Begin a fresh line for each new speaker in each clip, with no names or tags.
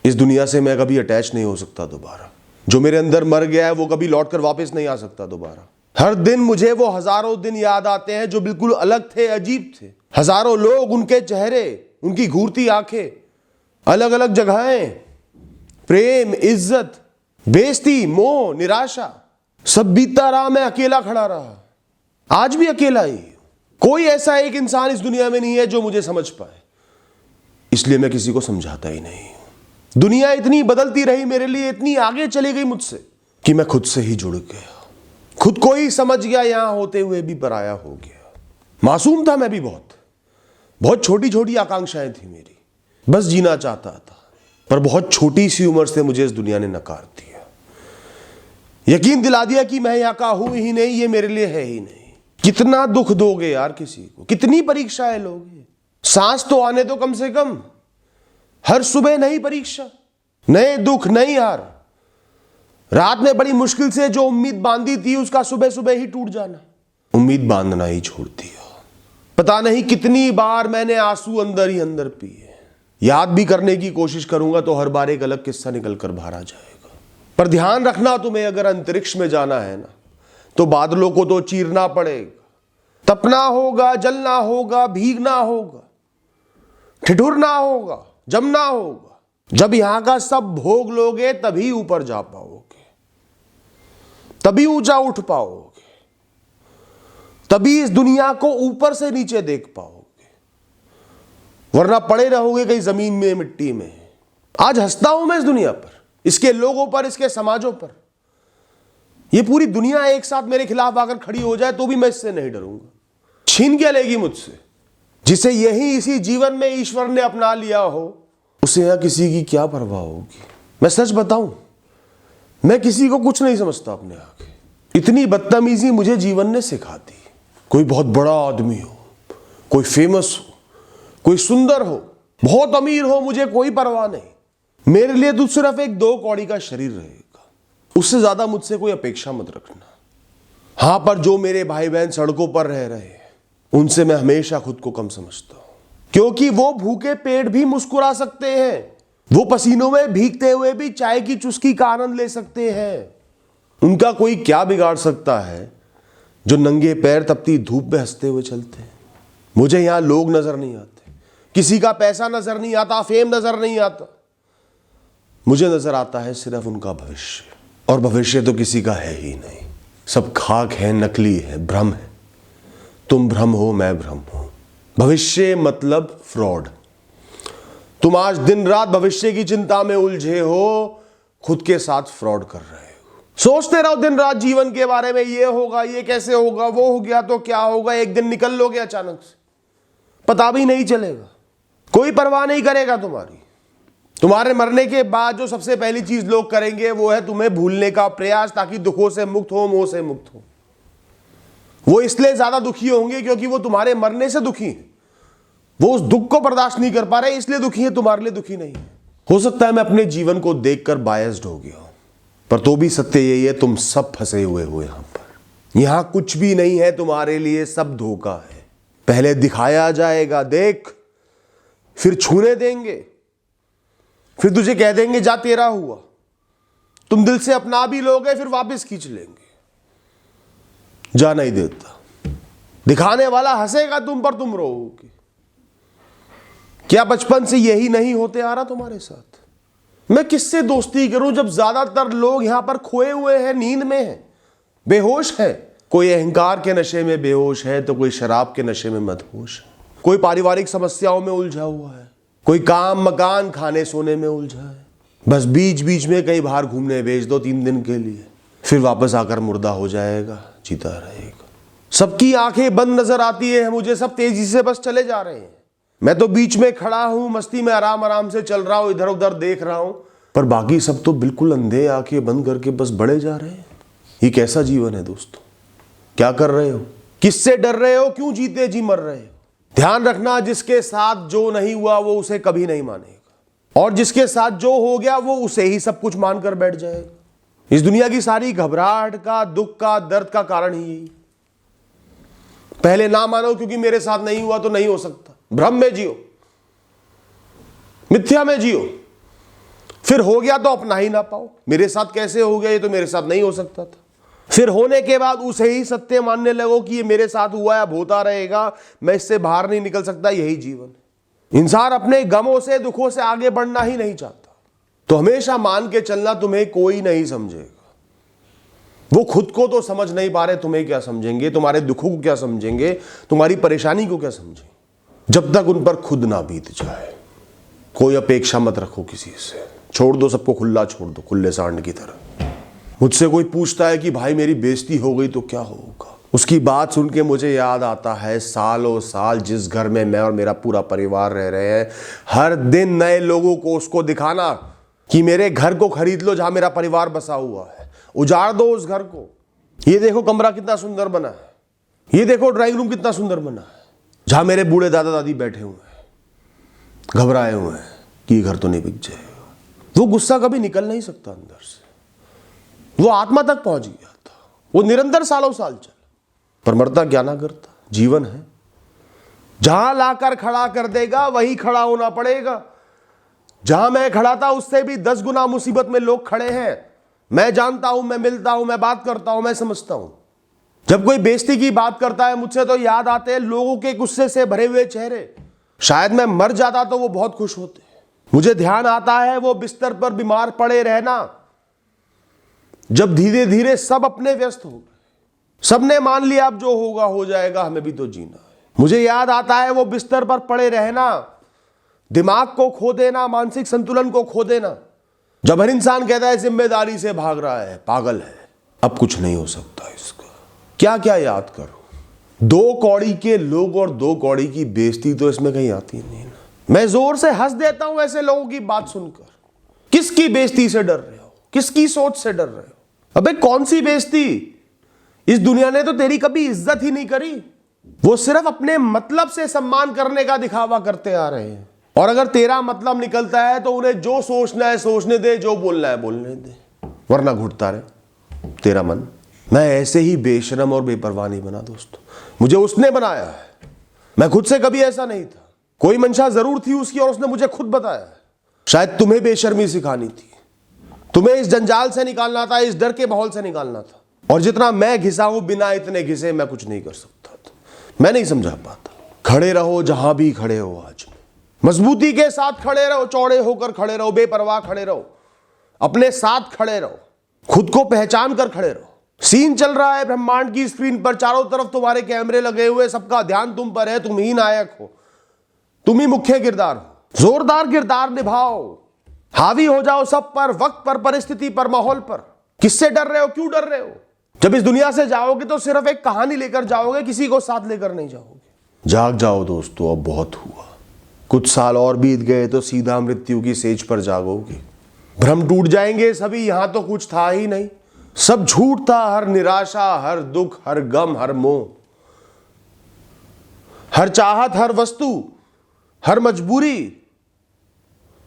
इस दुनिया से मैं कभी अटैच नहीं हो सकता दोबारा। जो मेरे अंदर मर गया है वो कभी लौट कर वापस नहीं आ सकता दोबारा। हर दिन मुझे वो हजारों दिन याद आते हैं जो बिल्कुल अलग थे, अजीब थे। हजारों लोग, उनके चेहरे, उनकी घूरती आंखें, अलग अलग जगहें, प्रेम, इज्जत, बेइज्जती, मोह, निराशा, सब बीतता रहा। मैं अकेला खड़ा रहा, आज भी अकेला ही। कोई ऐसा एक इंसान इस दुनिया में नहीं है जो मुझे समझ पाए, इसलिए मैं किसी को समझाता ही नहीं। दुनिया इतनी बदलती रही मेरे लिए, इतनी आगे चली गई मुझसे कि मैं खुद से ही जुड़ गया। खुद को ही समझ गया, यहां होते हुए भी पराया हो गया। मासूम था मैं भी, बहुत छोटी छोटी आकांक्षाएं थी मेरी। बस जीना चाहता था, पर बहुत छोटी सी उम्र से मुझे इस दुनिया ने नकार दिया। यकीन दिला दिया कि मैं यहां का हूं ही नहीं, ये मेरे लिए है ही नहीं। कितना दुख दोगे यार किसी को, कितनी परीक्षाएं लोगे। सांस तो आने दो कम से कम। हर सुबह नई परीक्षा, नए दुख, नई हार। रात में बड़ी मुश्किल से जो उम्मीद बांधी थी उसका सुबह सुबह ही टूट जाना। उम्मीद बांधना ही छोड़ दिया। पता नहीं कितनी बार मैंने आंसू अंदर ही अंदर पिए। याद भी करने की कोशिश करूंगा तो हर बार एक अलग किस्सा निकल कर बाहर आ जाएगा। पर ध्यान रखना, तुम्हें अगर अंतरिक्ष में जाना है ना, तो बादलों को तो चीरना पड़ेगा। तपना होगा, जलना होगा, भीगना होगा, ठिठुरना होगा, जमना होगा। जब यहां का सब भोग लोगे तभी ऊपर जा पाओगे, तभी ऊंचा उठ पाओगे, तभी इस दुनिया को ऊपर से नीचे देख पाओगे। वरना पड़े रहोगे कहीं जमीन में, मिट्टी में। आज हंसता हूं मैं इस दुनिया पर, इसके लोगों पर, इसके समाजों पर। ये पूरी दुनिया एक साथ मेरे खिलाफ आकर खड़ी हो जाए तो भी मैं इससे नहीं डरूंगा। छीन क्या लेगी मुझसे? जिसे यही इसी जीवन में ईश्वर ने अपना लिया हो, उसे यहां किसी की क्या परवाह होगी। मैं सच बताऊं, मैं किसी को कुछ नहीं समझता अपने आगे। इतनी बदतमीजी मुझे जीवन ने सिखा दी। कोई बहुत बड़ा आदमी हो, कोई फेमस हो, कोई सुंदर हो, बहुत अमीर हो, मुझे कोई परवाह नहीं। मेरे लिए तो सिर्फ एक 2 कौड़ी का शरीर रहेगा, उससे ज्यादा मुझसे कोई अपेक्षा मत रखना। हां, पर जो मेरे भाई बहन सड़कों पर रह रहे हैं, उनसे मैं हमेशा खुद को कम समझता हूं, क्योंकि वो भूखे पेट भी मुस्कुरा सकते हैं। वो पसीनों में भीगते हुए भी चाय की चुस्की का आनंद ले सकते हैं। उनका कोई क्या बिगाड़ सकता है जो नंगे पैर तपती धूप में हंसते हुए चलते हैं। मुझे यहां लोग नजर नहीं आते, किसी का पैसा नजर नहीं आता, फेम नजर नहीं आता। मुझे नजर आता है सिर्फ उनका भविष्य, और भविष्य तो किसी का है ही नहीं। सब खाक है, नकली है, भ्रम है। तुम भ्रम हो, मैं भ्रम हूं। भविष्य मतलब फ्रॉड। तुम आज दिन रात भविष्य की चिंता में उलझे हो, खुद के साथ फ्रॉड कर रहे हो। सोचते रहो दिन रात जीवन के बारे में, ये होगा, ये कैसे होगा, वो हो गया तो क्या होगा। एक दिन निकल लोगे अचानक से, पता भी नहीं चलेगा। कोई परवाह नहीं करेगा तुम्हारी। तुम्हारे मरने के बाद जो सबसे पहली चीज लोग करेंगे वो है तुम्हें भूलने का प्रयास, ताकि दुखों से मुक्त हो, मोह से मुक्त हो। वो इसलिए ज्यादा दुखी होंगे क्योंकि वो तुम्हारे मरने से दुखी हैं। वो उस दुख को बर्दाश्त नहीं कर पा रहे, इसलिए दुखी है, तुम्हारे लिए दुखी नहीं है। हो सकता है मैं अपने जीवन को देखकर बायस्ड हो गया हूं, पर तो भी सत्य यही है, तुम सब फंसे हुए हो यहां पर। यहां कुछ भी नहीं है तुम्हारे लिए, सब धोखा है। पहले दिखाया जाएगा, देख, फिर छूने देंगे, फिर तुझे कह देंगे जा तेरा हुआ। तुम दिल से अपना भी लोगे, फिर वापस खींच लेंगे। जा नहीं देता। दिखाने वाला हंसेगा तुम पर, तुम रोओगे। क्या बचपन से यही नहीं होते आ रहा तुम्हारे साथ? मैं किससे दोस्ती करूं जब ज्यादातर लोग यहां पर खोए हुए हैं, नींद में हैं, बेहोश हैं। कोई अहंकार के नशे में बेहोश है तो कोई शराब के नशे में मदहोश है। कोई पारिवारिक समस्याओं में उलझा हुआ है, कोई काम, मकान, खाने सोने में उलझा है। बस बीच बीच में कहीं बाहर घूमने भेज दो 3 दिन के लिए, फिर वापस आकर मुर्दा हो जाएगा, जीता रहेगा। सबकी आंखें बंद नजर आती है मुझे, सब तेजी से बस चले जा रहे हैं। मैं तो बीच में खड़ा हूं, मस्ती में आराम आराम से चल रहा हूं, इधर उधर देख रहा हूं, पर बाकी सब तो बिल्कुल अंधे, आंखें बंद करके बस बढ़े जा रहे हैं। ये कैसा जीवन है दोस्तों? क्या कर रहे हो? किससे डर रहे हो? क्यों जीते जी मर रहे हो? ध्यान रखना, जिसके साथ जो नहीं हुआ वो उसे कभी नहीं मानेगा, और जिसके साथ जो हो गया वो उसे ही सब कुछ मानकर बैठ जाएगा। इस दुनिया की सारी घबराहट का, दुख का, दर्द का कारण ही यही। पहले ना मानो क्योंकि मेरे साथ नहीं हुआ तो नहीं हो सकता। भ्रम में जियो, मिथ्या में जियो, फिर हो गया तो अपना ही ना पाओ, मेरे साथ कैसे हो गया, ये तो मेरे साथ नहीं हो सकता था। फिर होने के बाद उसे ही सत्य मानने लगो कि ये मेरे साथ हुआ है, अब होता रहेगा, मैं इससे बाहर नहीं निकल सकता, यही जीवन है। इंसान अपने गमों से दुखों से आगे बढ़ना ही नहीं चाहता, तो हमेशा मान के चलना तुम्हें कोई नहीं समझेगा। वो खुद को तो समझ नहीं पा रहे, तुम्हें क्या समझेंगे, तुम्हारे दुखों को क्या समझेंगे, तुम्हारी परेशानी को क्या समझेंगे, जब तक उन पर खुद ना बीत जाए। कोई अपेक्षा मत रखो किसी से, छोड़ दो सबको, खुला छोड़ दो, खुले सांड की तरह। मुझसे कोई पूछता है कि भाई मेरी बेइज्जती हो गई तो क्या होगा, उसकी बात सुन के मुझे याद आता है सालों साल जिस घर में मैं और मेरा पूरा परिवार रह रहे हैं, हर दिन नए लोगों को उसको दिखाना कि मेरे घर को खरीद लो जहां मेरा परिवार बसा हुआ है, उजाड़ दो उस घर को, ये देखो कमरा कितना सुंदर बना है, ये देखो ड्राइंग रूम कितना सुंदर बना है, जहां मेरे बूढ़े दादा दादी बैठे हुए हैं, घबराए हुए हैं कि ये घर तो नहीं बिक जाएगा। वो गुस्सा कभी निकल नहीं सकता अंदर से, वो आत्मा तक पहुंच गया था, वो निरंतर सालों साल चला, पर मरता क्या ना करता, जीवन है। जहां लाकर खड़ा कर देगा वहीं खड़ा होना पड़ेगा। जहां मैं खड़ा था उससे भी 10 गुना मुसीबत में लोग खड़े हैं। मैं जानता हूं, मैं मिलता हूं, मैं बात करता हूं, मैं समझता हूं। जब कोई बेइज्जती की बात करता है मुझसे तो याद आते हैं लोगों के गुस्से से भरे हुए चेहरे। शायद मैं मर जाता तो वो बहुत खुश होते। मुझे ध्यान आता है वो बिस्तर पर बीमार पड़े रहना, जब धीरे धीरे सब अपने व्यस्त हो गए, सबने मान लिया अब जो होगा हो जाएगा, हमें भी तो जीना है। मुझे याद आता है वो बिस्तर पर पड़े रहना, दिमाग को खो देना, मानसिक संतुलन को खो देना, जब हर इंसान कहता है जिम्मेदारी से भाग रहा है, पागल है, अब कुछ नहीं हो सकता इसका। क्या क्या याद करो, 2 कौड़ी के लोग और 2 कौड़ी की बेइज्जती तो इसमें कहीं आती नहीं ना। मैं जोर से हंस देता हूं ऐसे लोगों की बात सुनकर। किसकी बेइज्जती से डर रहे हो, किसकी सोच से डर रहे हो? अबे कौन सी बेइज्जती, इस दुनिया ने तो तेरी कभी इज्जत ही नहीं करी। वो सिर्फ अपने मतलब से सम्मान करने का दिखावा करते आ रहे हैं, और अगर तेरा मतलब निकलता है तो उन्हें जो सोचना है सोचने दे, जो बोलना है बोलने दे, वरना घुटता रहे तेरा मन। मैं ऐसे ही बेशरम और बेपरवाह नहीं बना दोस्तों, मुझे उसने बनाया है, मैं खुद से कभी ऐसा नहीं था। कोई मंशा जरूर थी उसकी और उसने मुझे खुद बताया है। शायद तुम्हें बेशर्मी सिखानी थी, तुम्हें इस जंजाल से निकालना था, इस डर के माहौल से निकालना था, और जितना मैं घिसा हूं बिना इतने घिसे मैं कुछ नहीं कर सकता था, मैं नहीं समझा पाता। खड़े रहो जहां भी खड़े हो, आज मजबूती के साथ खड़े रहो, चौड़े होकर खड़े रहो, बेपरवाह खड़े रहो, अपने साथ खड़े रहो, खुद को पहचान कर खड़े रहो। सीन चल रहा है ब्रह्मांड की स्क्रीन पर, चारों तरफ तुम्हारे कैमरे लगे हुए, सबका ध्यान तुम पर है, तुम ही नायक हो, तुम ही मुख्य किरदार हो। जोरदार किरदार निभाओ, हावी हो जाओ सब पर, वक्त पर, परिस्थिति पर, माहौल पर। किससे डर रहे हो, क्यों डर रहे हो? जब इस दुनिया से जाओगे तो सिर्फ एक कहानी लेकर जाओगे, किसी को साथ लेकर नहीं जाओगे। जाग जाओ दोस्तों, अब बहुत हुआ, कुछ साल और बीत गए तो सीधा मृत्यु की सेज पर जागोगे। भ्रम टूट जाएंगे सभी, यहां तो कुछ था ही नहीं, सब झूठ था, हर निराशा, हर दुख, हर गम, हर मोह, हर चाहत, हर वस्तु, हर मजबूरी,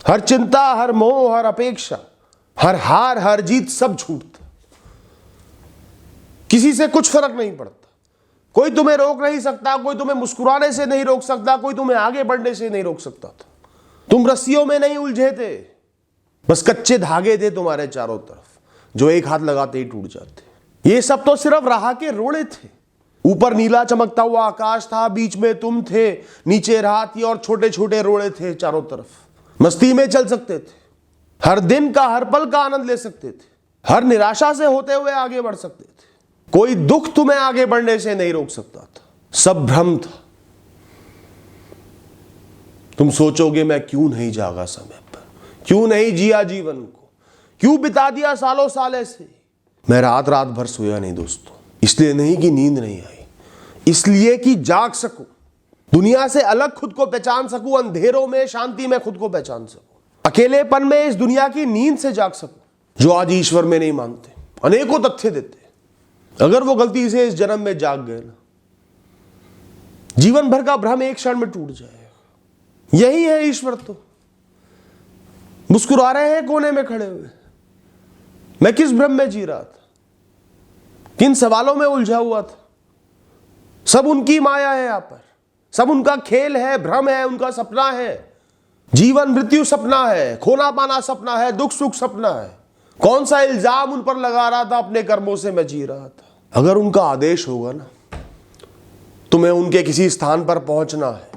हर चिंता, हर मोह, हर अपेक्षा, हर हार, हर जीत, सब झूठ था। किसी से कुछ फर्क नहीं पड़ता, कोई तुम्हें रोक नहीं सकता, कोई तुम्हें मुस्कुराने से नहीं रोक सकता, कोई तुम्हें आगे बढ़ने से नहीं रोक सकता था। तुम रस्सियों में नहीं उलझे थे, बस कच्चे धागे थे तुम्हारे चारों तरफ, जो एक हाथ लगाते ही टूट जाते। ये सब तो सिर्फ राह के रोड़े थे। ऊपर नीला चमकता हुआ आकाश था, बीच में तुम थे, नीचे राह थी और छोटे छोटे रोड़े थे चारों तरफ। मस्ती में चल सकते थे, हर दिन का, हर पल का आनंद ले सकते थे, हर निराशा से होते हुए आगे बढ़ सकते थे। कोई दुख तुम्हें आगे बढ़ने से नहीं रोक सकता था, सब भ्रम था। तुम सोचोगे मैं क्यों नहीं जागा समय पर, क्यों नहीं जिया जीवन को, क्यों बिता दिया सालों साल ऐसे। मैं रात रात भर सोया नहीं दोस्तों, इसलिए नहीं कि नींद नहीं आई, इसलिए कि जाग सकूं, दुनिया से अलग खुद को पहचान सकूं, अंधेरों में शांति में खुद को पहचान सकूं, अकेलेपन में इस दुनिया की नींद से जाग सकूं। जो आज ईश्वर में नहीं मानते, अनेकों तथ्य देते, अगर वो गलती से इस जन्म में जाग गए ना, जीवन भर का भ्रम एक क्षण में टूट जाएगा। यही है ईश्वर। तो मुस्कुरा रहे हैं कोने में खड़े हुए, मैं किस भ्रम में जी रहा था, किन सवालों में उलझा हुआ था। सब उनकी माया है, यहां पर सब उनका खेल है, भ्रम है, उनका सपना है। जीवन मृत्यु सपना है, खोना पाना सपना है, दुख सुख सपना है। कौन सा इल्जाम उन पर लगा रहा था, अपने कर्मों से मैं जी रहा था। अगर उनका आदेश होगा ना, तुम्हें उनके किसी स्थान पर पहुंचना है,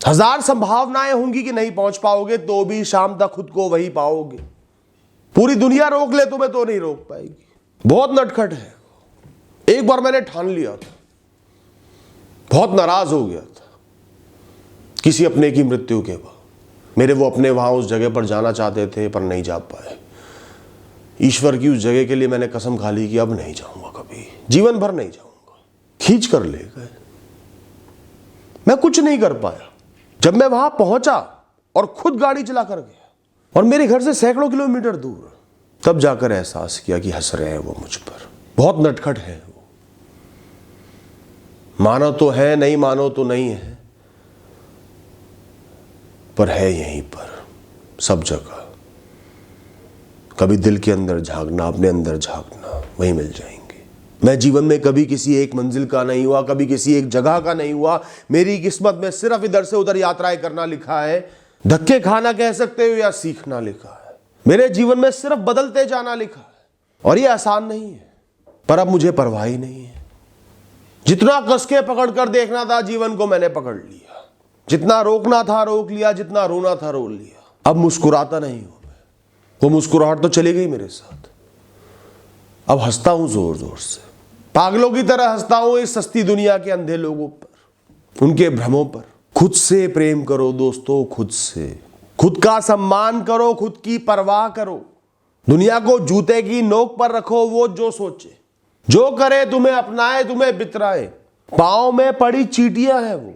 1000 संभावनाएं होंगी कि नहीं पहुंच पाओगे, तो भी शाम तक खुद को वही पाओगे। पूरी दुनिया रोक ले तुम्हें तो नहीं रोक पाएगी। बहुत नटखट है। एक बार मैंने ठान लिया था, बहुत नाराज हो गया था किसी अपने की मृत्यु के बाद। मेरे वो अपने वहां उस जगह पर जाना चाहते थे पर नहीं जा पाए। ईश्वर की उस जगह के लिए मैंने कसम खा ली कि अब नहीं जाऊंगा, कभी जीवन भर नहीं जाऊंगा। खींच कर ले गए, मैं कुछ नहीं कर पाया। जब मैं वहां पहुंचा और खुद गाड़ी चला कर गया, और मेरे घर से सैकड़ों किलोमीटर दूर, तब जाकर एहसास किया कि हंस रहे हैं वो मुझ पर। बहुत नटखट है वो। मानो तो है, नहीं मानो तो नहीं है, पर है यहीं पर, सब जगह। कभी दिल के अंदर झांकना, अपने अंदर झांकना, वहीं मिल जाएंगे। मैं जीवन में कभी किसी एक मंजिल का नहीं हुआ, कभी किसी एक जगह का नहीं हुआ। मेरी किस्मत में सिर्फ इधर से उधर यात्राएं करना लिखा है, धक्के खाना कह सकते हो या सीखना लिखा है। मेरे जीवन में सिर्फ बदलते जाना लिखा है, और ये आसान नहीं है, पर अब मुझे परवाह ही नहीं है। जितना कसके पकड़ कर देखना था जीवन को मैंने पकड़ लिया, जितना रोकना था रोक लिया, जितना रोना था रो लिया। अब मुस्कुराता नहीं हूं मैं, वो मुस्कुराहट तो चली गई मेरे साथ। अब हंसता हूं जोर जोर से, पागलों की तरह हंसता हूं इस सस्ती दुनिया के अंधे लोगों पर, उनके भ्रमों पर। खुद से प्रेम करो दोस्तों, खुद से। खुद का सम्मान करो, खुद की परवाह करो। दुनिया को जूते की नोक पर रखो, वो जो सोचे, जो करे तुम्हें अपनाए, तुम्हें बितराए। पांव में पड़ी चींटियां हैं वो।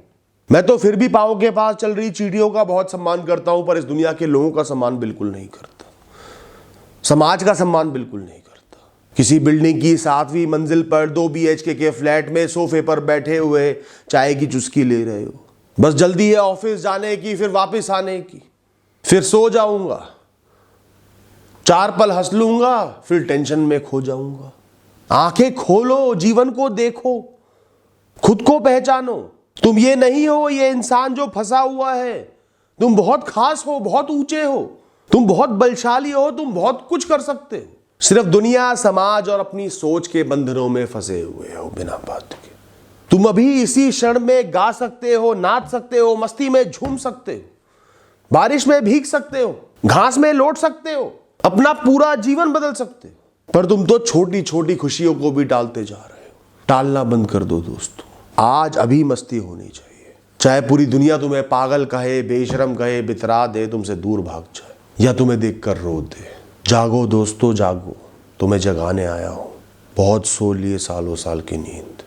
मैं तो फिर भी पांव के पास चल रही चींटियों का बहुत सम्मान करता हूं, पर इस दुनिया के लोगों का सम्मान बिल्कुल नहीं करता। समाज का सम्मान बिल्कुल नहीं करता। किसी बिल्डिंग की 7वीं मंजिल पर 2 BHK के फ्लैट में सोफे पर बैठे हुए चाय की चुस्की ले रहे हो। बस जल्दी है ऑफिस जाने की, फिर वापस आने की, फिर सो जाऊंगा, 4 पल हंस लूंगा, फिर टेंशन में खो जाऊंगा। आंखें खोलो, जीवन को देखो, खुद को पहचानो। तुम ये नहीं हो ये इंसान जो फंसा हुआ है। तुम बहुत खास हो, बहुत ऊंचे हो, तुम बहुत बलशाली हो, तुम बहुत कुछ कर सकते हो। सिर्फ दुनिया, समाज और अपनी सोच के बंधनों में फंसे हुए हो बिना बात के। तुम अभी इसी क्षण में गा सकते हो, नाच सकते हो, मस्ती में झूम सकते हो, बारिश में भीग सकते हो, घास में लौट सकते हो, अपना पूरा जीवन बदल सकते हो। पर तुम तो छोटी छोटी खुशियों को भी टालते जा रहे हो। टालना बंद कर दो दोस्तों, आज अभी मस्ती होनी चाहिए। चाहे पूरी दुनिया तुम्हें पागल कहे, बेशरम कहे, बितरा दे, तुमसे दूर भाग जाए, या तुम्हें देखकर रो दे। जागो दोस्तों जागो, तुम्हें जगाने आया हूं। बहुत सो लिए सालों साल की नींद।